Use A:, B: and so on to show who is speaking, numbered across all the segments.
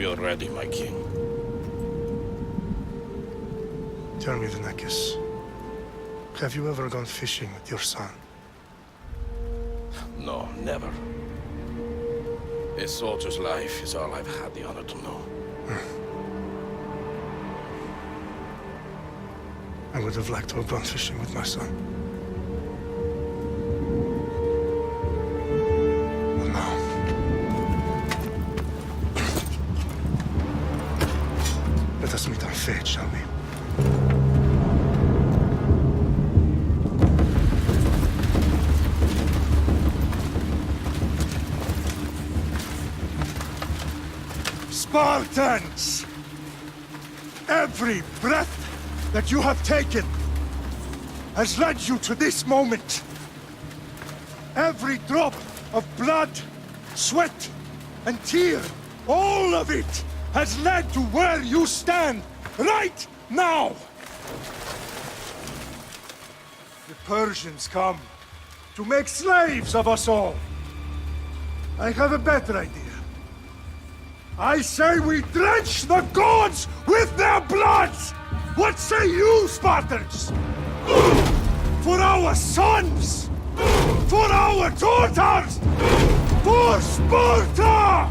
A: We are ready, my king.
B: Tell me, the Nekis. Have you ever gone fishing with your son?
A: No, never. A soldier's life is all I've had the honor to know.
B: I would have liked to have gone fishing with my son. But now... Let us meet on fate, shall we?
C: Spartans! Every breath that you have taken has led you to this moment. Every drop of blood, sweat, and tear, all of it has led to where you stand right now. The Persians come to make slaves of us all. I have a better idea. I say we drench the gods with their bloods! What say you, Spartans? For our sons! For our daughters! For Sparta!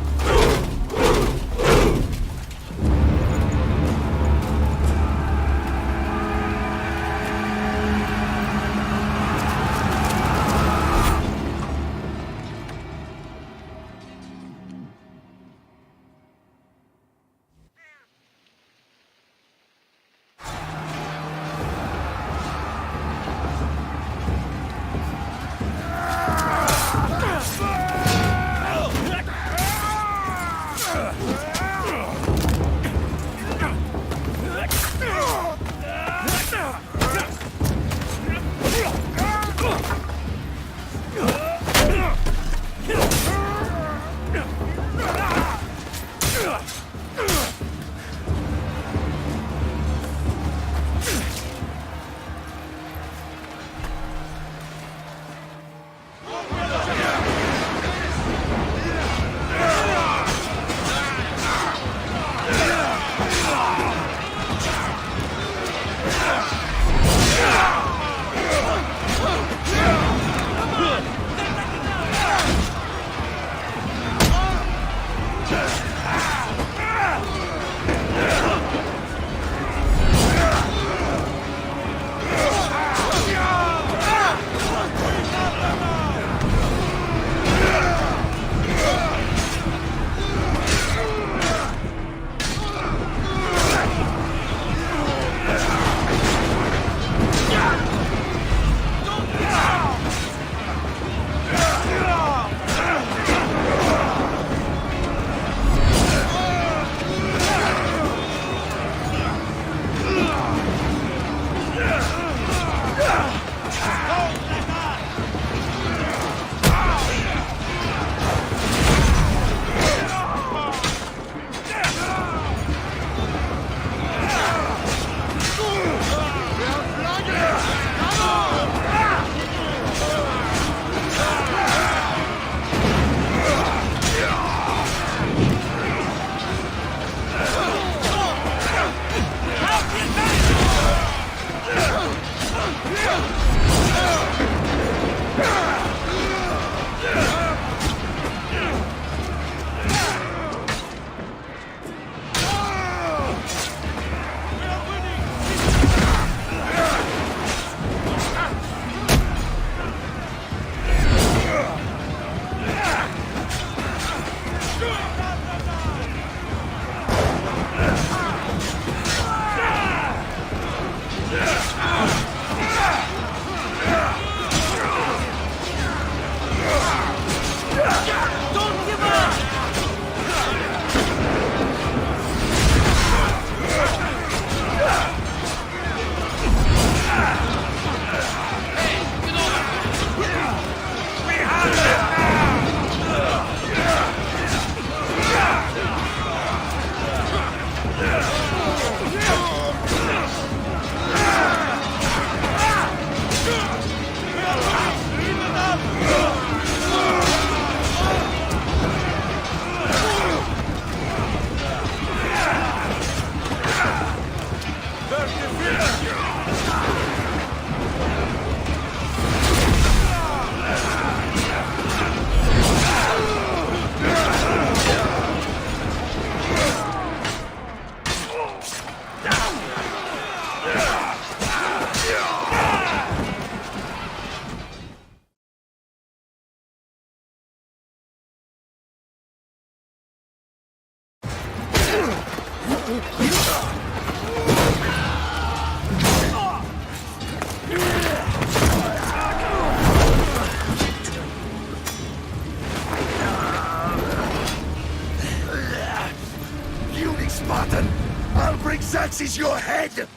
D: Xerxes your head!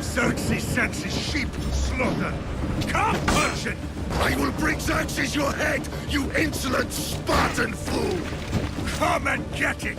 C: Xerxes sends his sheep to slaughter. Come, Persian!
D: I will bring Xerxes your head, you insolent Spartan fool!
C: Come and get it!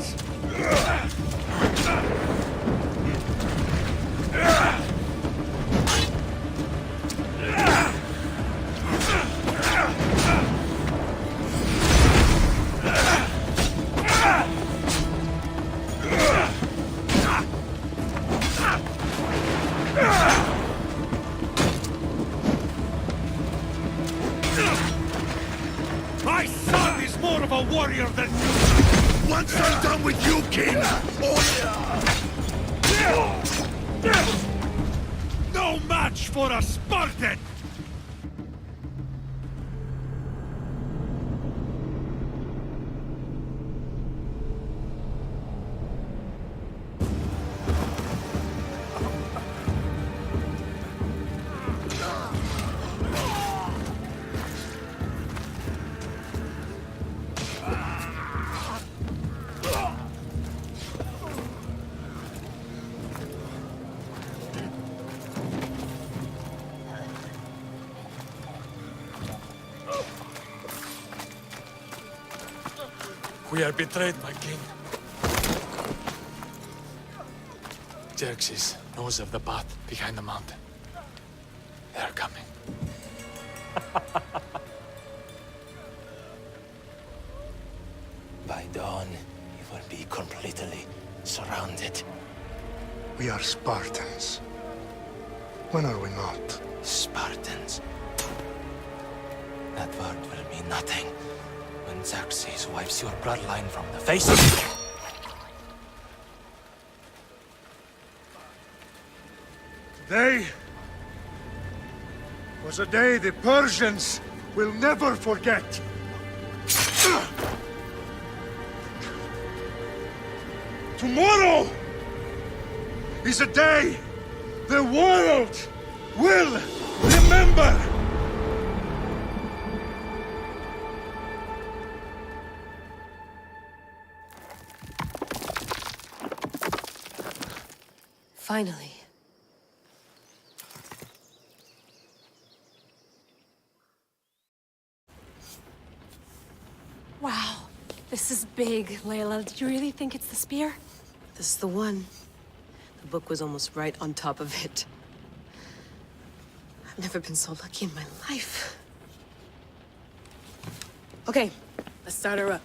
C: My son is more of a warrior than you!
D: Once I'm done with you, king!
C: No match for a Spartan!
E: We are betrayed, my king. Xerxes knows of the path behind the mountain. They are coming.
F: By dawn, you will be completely surrounded.
B: We are Spartans. When are we not?
F: Spartans. That word will mean nothing when Xerxes wipes your bloodline from the face of the...
C: Today was a day the Persians will never forget. Tomorrow is a day the world will remember.
G: Finally.
H: Wow, this is big, Layla. Did you really think it's the spear?
G: This is the one. The book was almost right on top of it. I've never been so lucky in my life. Okay, let's start her up.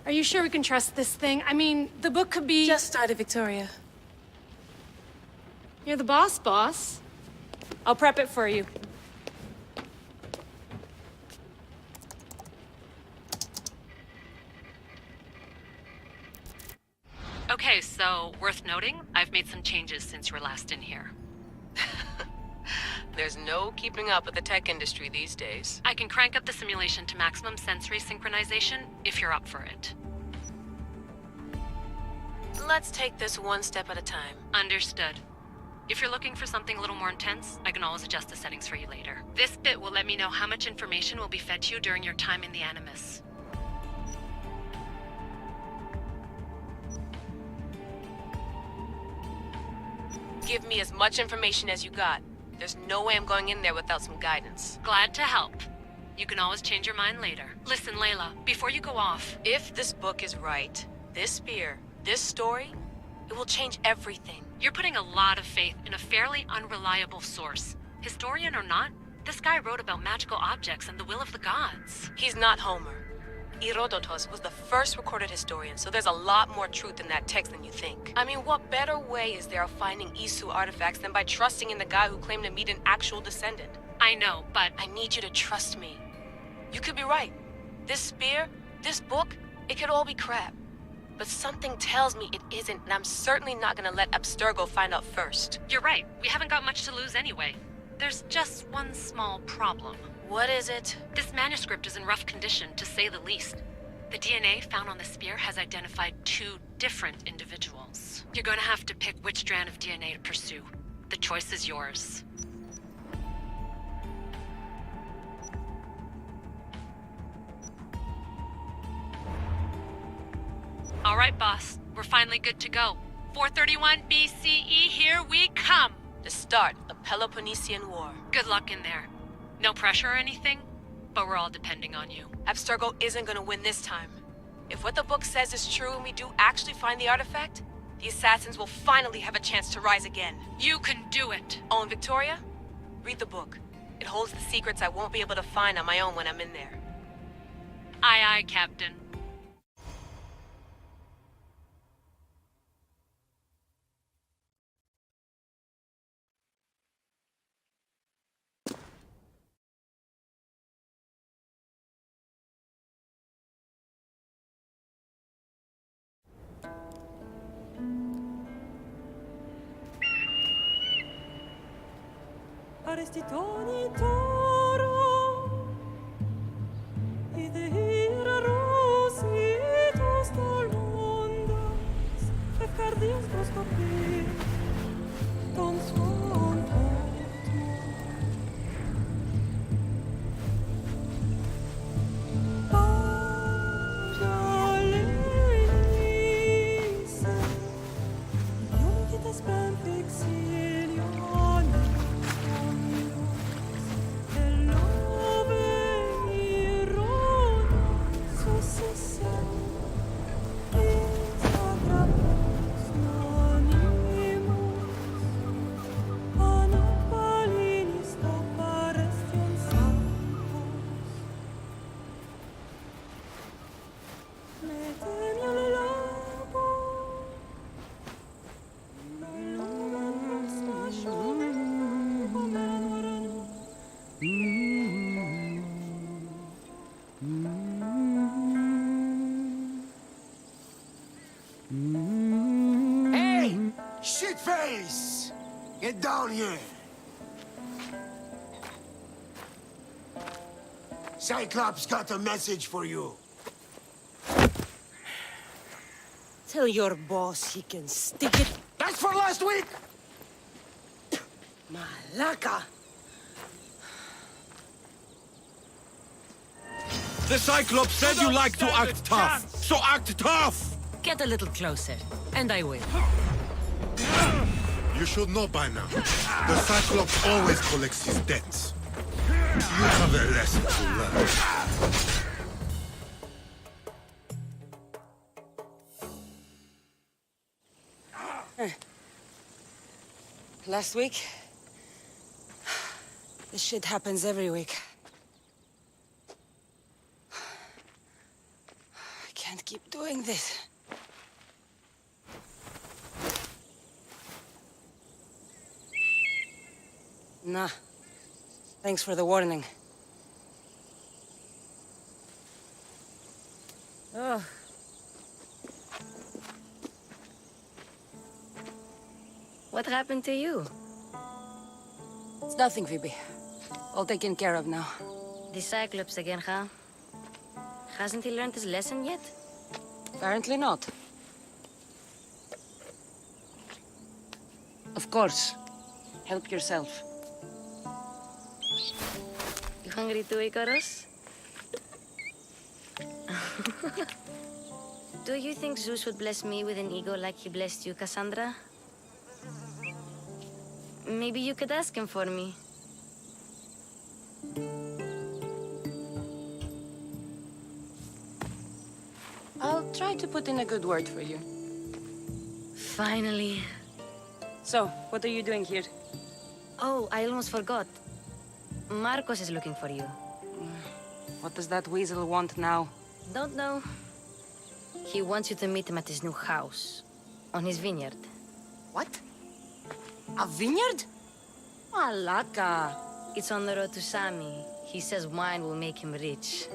H: Are you sure we can trust this thing? I mean, the book could be...
G: Just started, Victoria.
H: You're the boss. I'll prep it for you.
I: Okay, so worth noting, I've made some changes since you were last in here.
G: There's no keeping up with the tech industry these days.
I: I can crank up the simulation to maximum sensory synchronization if you're up for it.
G: Let's take this one step at a time.
I: Understood. If you're looking for something a little more intense, I can always adjust the settings for you later. This bit will let me know how much information will be fed to you during your time in the Animus.
G: Give me as much information as you got. There's no way I'm going in there without some guidance.
I: Glad to help. You can always change your mind later. Listen, Layla, before you go off...
G: If this book is right, this spear, this story, it will change everything.
I: You're putting a lot of faith in a fairly unreliable source. Historian or not, this guy wrote about magical objects and the will of the gods.
G: He's not Homer. Herodotus was the first recorded historian, so there's a lot more truth in that text than you think. I mean, what better way is there of finding Isu artifacts than by trusting in the guy who claimed to meet an actual descendant?
I: I know, but...
G: I need you to trust me. You could be right. This spear, this book, it could all be crap. But something tells me it isn't, and I'm certainly not gonna let Abstergo find out first.
I: You're right. We haven't got much to lose anyway. There's just one small problem.
G: What is it?
I: This manuscript is in rough condition, to say the least. The DNA found on the spear has identified 2 different individuals. You're gonna have to pick which strand of DNA to pursue. The choice is yours. All right, boss. We're finally good to go. 431 BCE, here we come.
G: The start of the Peloponnesian War.
I: Good luck in there. No pressure or anything, but we're all depending on you.
G: Abstergo isn't gonna win this time. If what the book says is true and we do actually find the artifact, the Assassins will finally have a chance to rise again.
I: You can do it.
G: Oh, and Victoria? Read the book. It holds the secrets I won't be able to find on my own when I'm in there.
I: Aye, aye, Captain.
J: Arrestitoni toro, idehira rositos talmondas, efcardios proskopir, ton svon
D: Hey! Shitface! Get down here! Cyclops got a message for you.
J: Tell your boss he can stick it.
D: That's for last week!
J: Malaka!
D: The Cyclops said you like to act tough, so act tough!
J: Get a little closer, and I will.
K: You should know by now. The Cyclops always collects his debts. You have a lesson to learn.
J: Last week? This shit happens every week. I can't keep doing this. Nah. Thanks for the warning. Oh.
H: What happened to you?
J: It's nothing, Phoebe. All taken care of now.
H: The Cyclops again, huh? Hasn't he learned his lesson yet?
J: Apparently not. Of course. Help yourself.
H: You hungry too, Icarus? Do you think Zeus would bless me with an ego like he blessed you, Cassandra? Maybe you could ask him for me.
J: I'll try to put in a good word for you.
H: Finally.
J: So, what are you doing here?
H: Oh, I almost forgot. Marcos is looking for you.
J: What does that weasel want now?
H: Don't know. He wants you to meet him at his new house. On his vineyard.
J: What? A vineyard? Malaka.
H: It's on the road to Sami. He says wine will make him rich.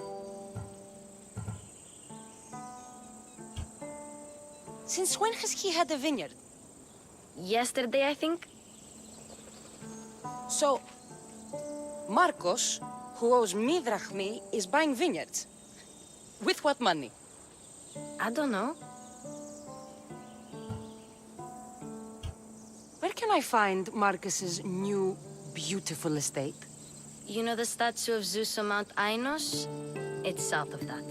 J: Since when has he had a vineyard?
H: Yesterday, I think?
J: So, Marcos, who owes me drachmi, is buying vineyards. With what money?
H: I don't know.
J: Where can I find Marcus's new, beautiful estate?
H: You know the statue of Zeus on Mount Ainos? It's south of that.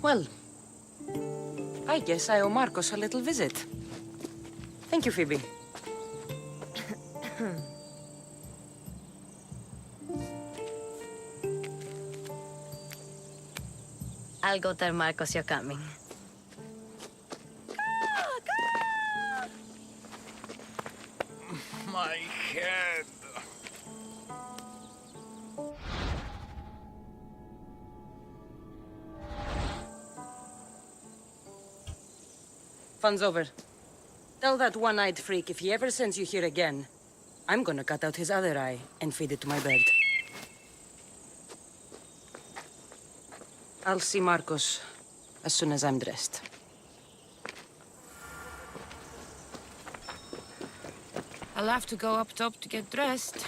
J: Well, I guess I owe Marcos a little visit. Thank you, Phoebe.
H: I'll go tell Marcos you're coming.
E: My head.
J: Fun's over. Tell that one-eyed freak if he ever sends you here again, I'm gonna cut out his other eye and feed it to my bird. I'll see Marcos as soon as I'm dressed.
H: I'll have to go up top to get dressed.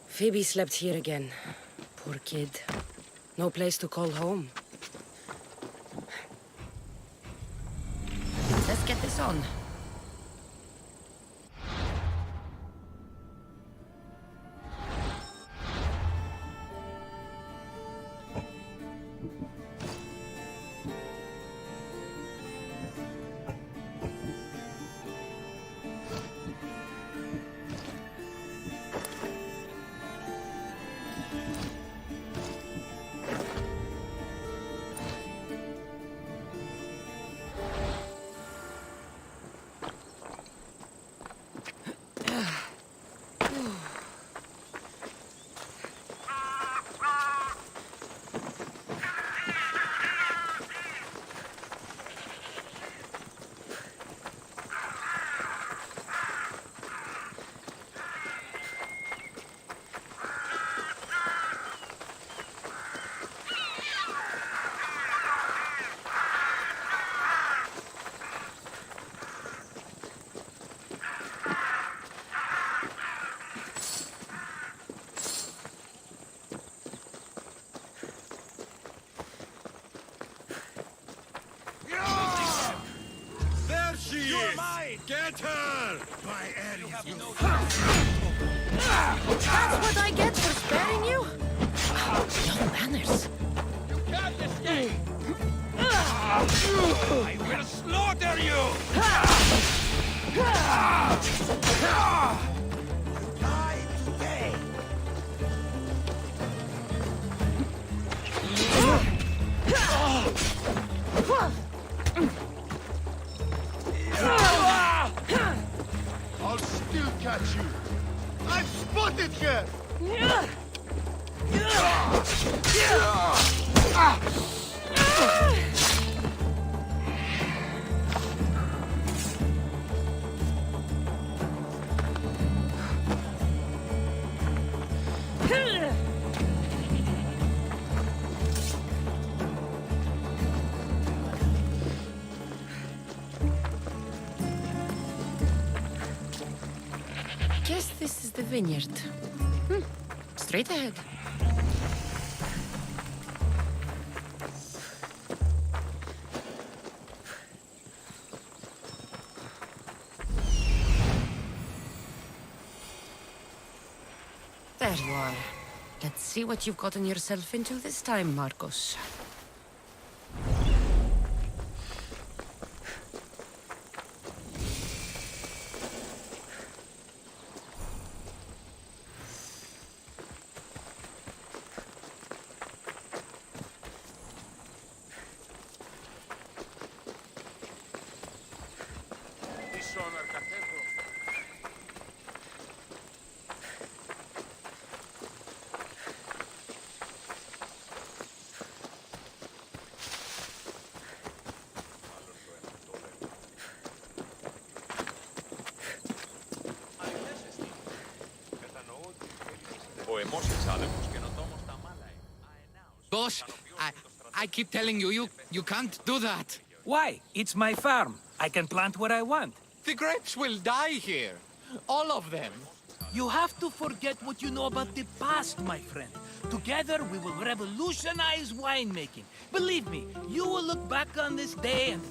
J: Phoebe slept here again. Poor kid. No place to call home.
H: Let's get this on.
D: There she is! Get her! My Ares, you
H: That's what I get for sparing you? No manners.
D: You can't escape! I will slaughter you! Die today! I'll still catch you! I've spotted her!
H: Guess this is the vineyard. Straight ahead. There you are. Let's see what you've gotten yourself into this time, Marcos.
L: Boss, I keep telling you, you can't do that.
M: Why? It's my farm. I can plant what I want.
L: The grapes will die here. All of them.
M: You have to forget what you know about the past, my friend. Together, we will revolutionize winemaking. Believe me, you will look back on this day and...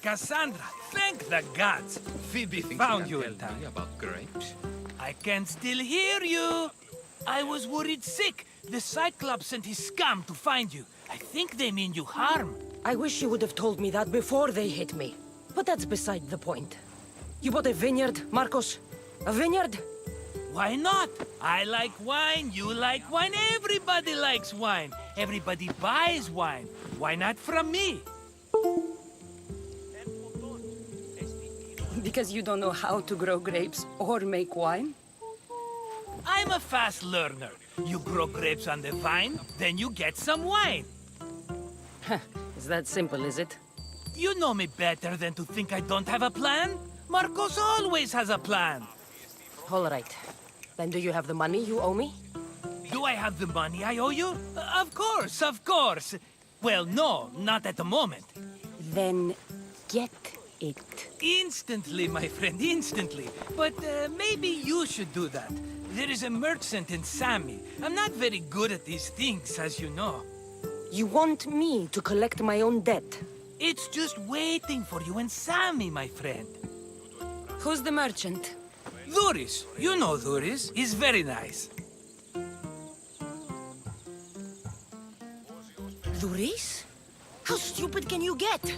M: Cassandra, thank the gods!
L: Phoebe thinks
M: found
L: you
M: you
L: can
M: in
L: tell
M: time.
L: me about grapes.
M: I can still hear you. I was worried sick. The Cyclops sent his scum to find you. I think they mean you harm.
J: I wish you would have told me that before they hit me. But that's beside the point. You bought a vineyard, Marcos? A vineyard?
M: Why not? I like wine, you like wine, everybody likes wine. Everybody buys wine. Why not from me?
J: Because you don't know how to grow grapes or make wine?
M: I'm a fast learner. You grow grapes on the vine, then you get some wine.
J: Is that simple, is it?
M: You know me better than to think I don't have a plan. Marcos always has a plan.
J: All right. Then do you have the money you owe me?
M: Do I have the money I owe you? Of course, of course. Well, no, not at the moment.
J: Then get it.
M: Instantly, my friend, instantly. But maybe you should do that. There is a merchant in Sami. I'm not very good at these things, as you know.
J: You want me to collect my own debt?
M: It's just waiting for you in Sami, my friend.
J: Who's the merchant?
M: Duris. You know Duris. He's very nice.
J: Duris? How stupid can you get?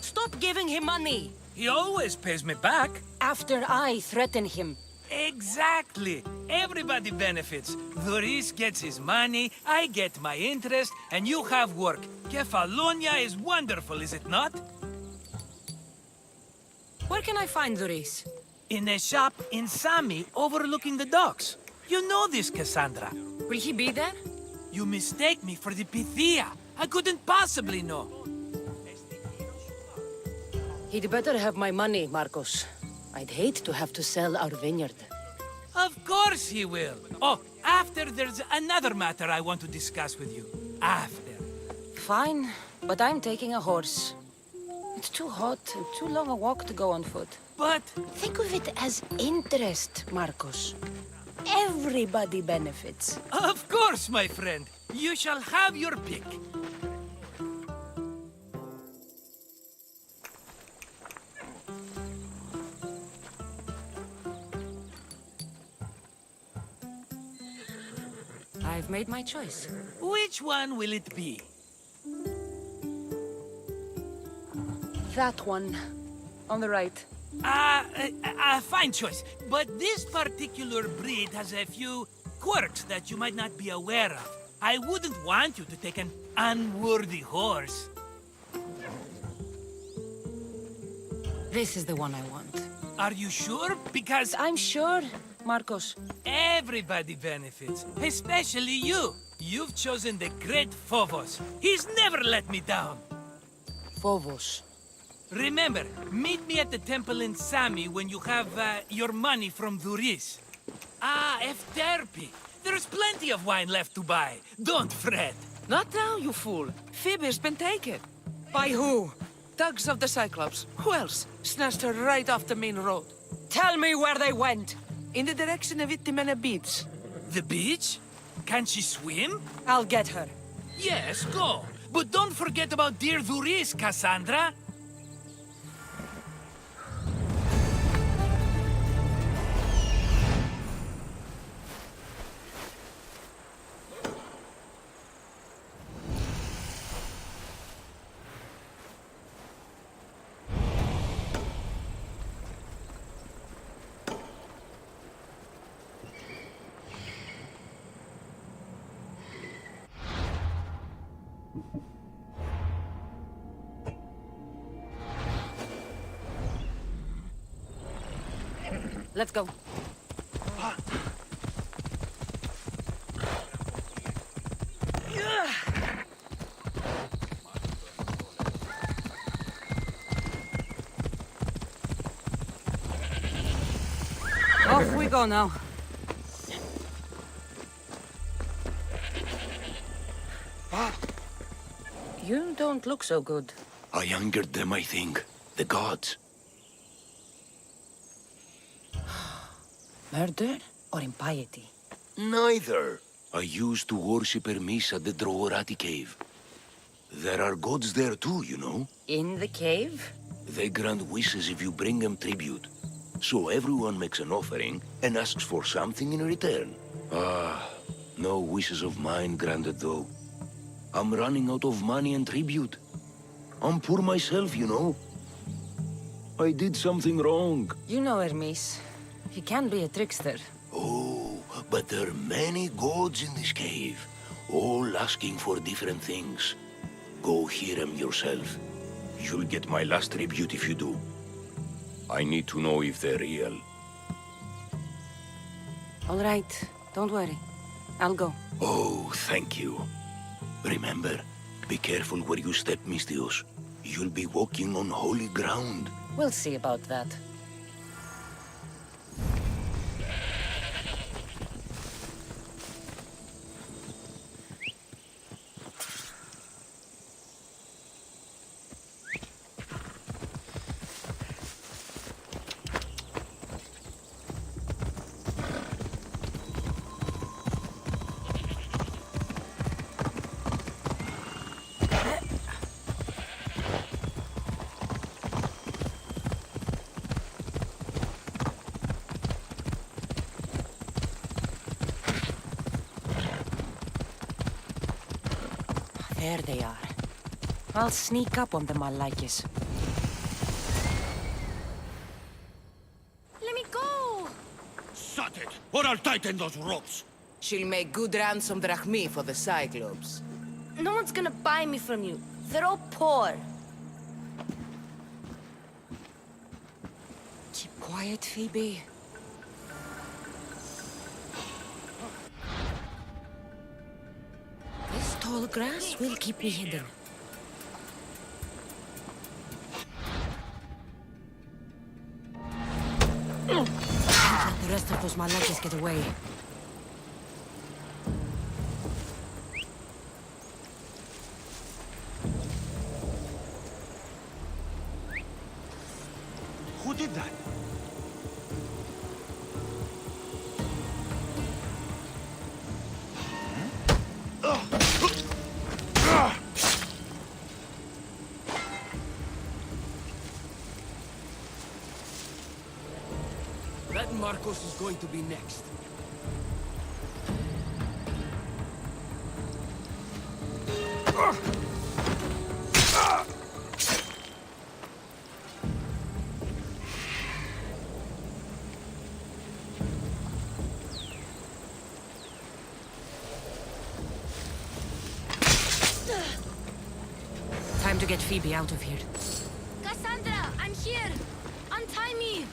J: Stop giving him money!
M: He always pays me back.
J: After I threaten him.
M: Exactly. Everybody benefits. Duris gets his money, I get my interest, and you have work. Kefalonia is wonderful, is it not?
J: Where can I find Duris?
M: In a shop in Sami, overlooking the docks. You know this, Cassandra.
J: Will he be there?
M: You mistake me for the Pythia. I couldn't possibly know.
J: He'd better have my money, Marcos. I'd hate to have to sell our vineyard.
M: Of course he will. Oh, after there's another matter I want to discuss with you. After.
J: Fine, but I'm taking a horse. It's too hot and too long a walk to go on foot.
M: But...
J: think of it as interest, Marcos. Everybody benefits.
M: Of course, my friend. You shall have your pick.
J: I've made my choice.
M: Which one will it be?
J: That one. On the right.
M: Fine choice. But this particular breed has a few quirks that you might not be aware of. I wouldn't want you to take an unworthy horse.
J: This is the one I want.
M: Are you sure? Because...
J: I'm sure, Marcos.
M: everybody benefits, especially you. You've chosen the great Phobos. He's never let me down.
J: Phobos.
M: Remember, meet me at the temple in Sami when you have your money from Duris. Ah, Efterpi. There's plenty of wine left to buy. Don't fret.
N: Not now, you fool. Phoebe's been taken.
J: By who?
N: Thugs of the Cyclops. Who else? Snatched her right off the main road.
J: Tell me where they went.
N: In the direction of Itimena Beach.
M: The beach? Can she swim?
J: I'll get her.
M: Yes, go. But don't forget about dear Duris, Cassandra.
J: Let's go. Off we go now. You don't look so good.
D: I angered them, I think. The gods.
J: Murder or impiety?
D: Neither. I used to worship Hermes at the Droorati cave. There are gods there too, you know.
J: In the cave?
D: They grant wishes if you bring them tribute. So everyone makes an offering and asks for something in return. Ah, No wishes of mine granted, though. I'm running out of money and tribute. I'm poor myself, you know. I did something wrong.
J: You know Hermes. He can be a trickster.
D: Oh, but there are many gods in this cave, all asking for different things. Go hear them yourself. You'll get my last tribute if you do. I need to know if they're real.
J: All right, don't worry. I'll go.
D: Oh, thank you. Remember, be careful where you step, Mistios. You'll be walking on holy ground.
J: We'll see about that. There they are. I'll sneak up on them, Allikis.
O: Let me go!
K: Shut it, or I'll tighten those ropes.
N: She'll make good ransom drachmi for the Cyclops.
O: No one's gonna buy me from you. They're all poor.
J: Keep quiet, Phoebe. This tall grass will keep me hidden. Don't let the rest of those Malakis get away.
C: Who did that?
P: That Marcos is going to be next.
J: Time to get Phoebe out of here.
O: Cassandra, I'm here! Untie me!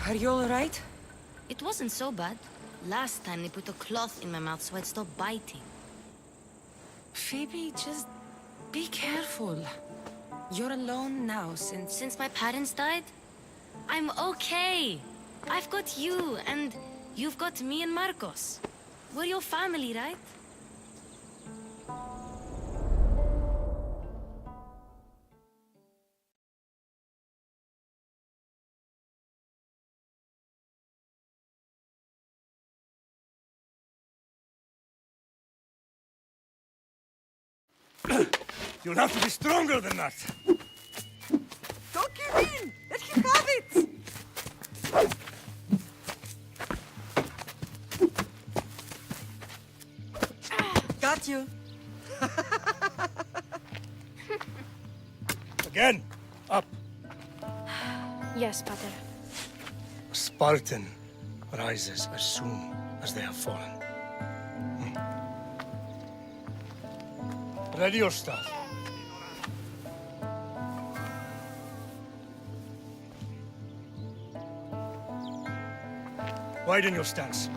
J: Are you all right?
O: It wasn't so bad. Last time they put a cloth in my mouth so I'd stop biting.
J: Phoebe, just be careful. You're alone now
O: Since my parents died? I'm okay. I've got you, and you've got me and Marcos. We're your family, right?
C: You'll have to be stronger than that.
N: Don't give in! Let him have it! Got you.
C: Again, up.
O: Yes, Pater.
B: A Spartan rises as soon as they have fallen. Ready your stuff. Widen your stance.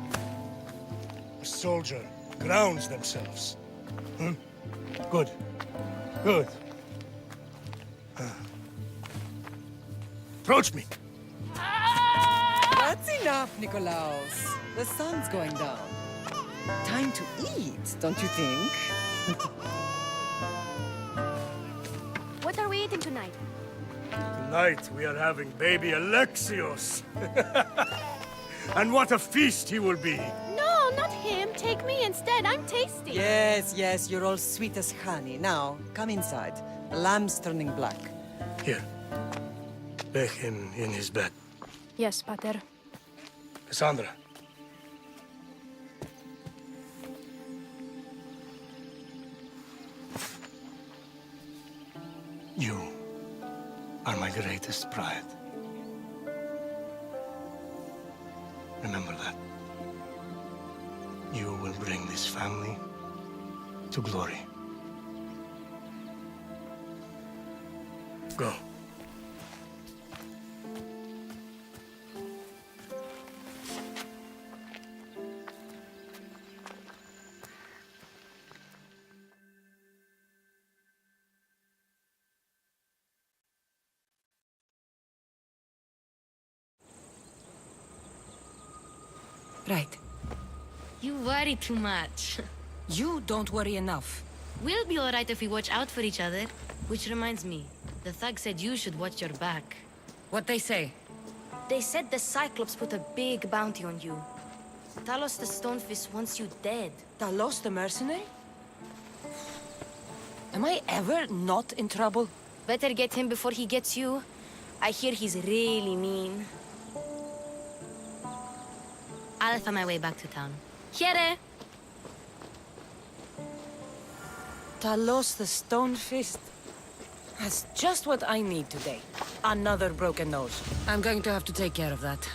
B: A soldier grounds themselves. Good. Good. Approach me.
N: That's enough, Nikolaos. The sun's going down. Time to eat, don't you think?
O: What are we eating tonight?
C: Tonight we are having baby Alexios. And what a feast he will be!
Q: No, not him. Take me instead. I'm tasty.
N: Yes, yes, you're all sweet as honey. Now, come inside. The lamb's turning black.
B: Here. Lay him in his bed.
Q: Yes, Pater.
B: Cassandra. You are my greatest pride. Remember that. You will bring this family to glory. Go.
H: Right.
O: You worry too much.
H: You don't worry enough.
O: We'll be alright if we watch out for each other. Which reminds me, the thug said you should watch your back.
H: What they say?
Q: They said the Cyclops put a big bounty on you. Talos the Stonefist wants you dead.
J: Talos the mercenary? Am I ever not in trouble?
Q: Better get him before he gets you. I hear he's really mean.
O: I'll find my way back to town. Here!
J: Talos the Stonefist? That's just what I need today. Another broken nose.
H: I'm going to have to take care of that.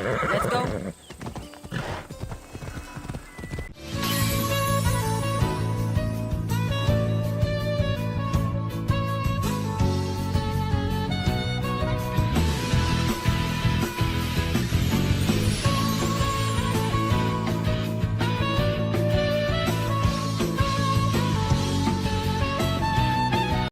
J: Let's go.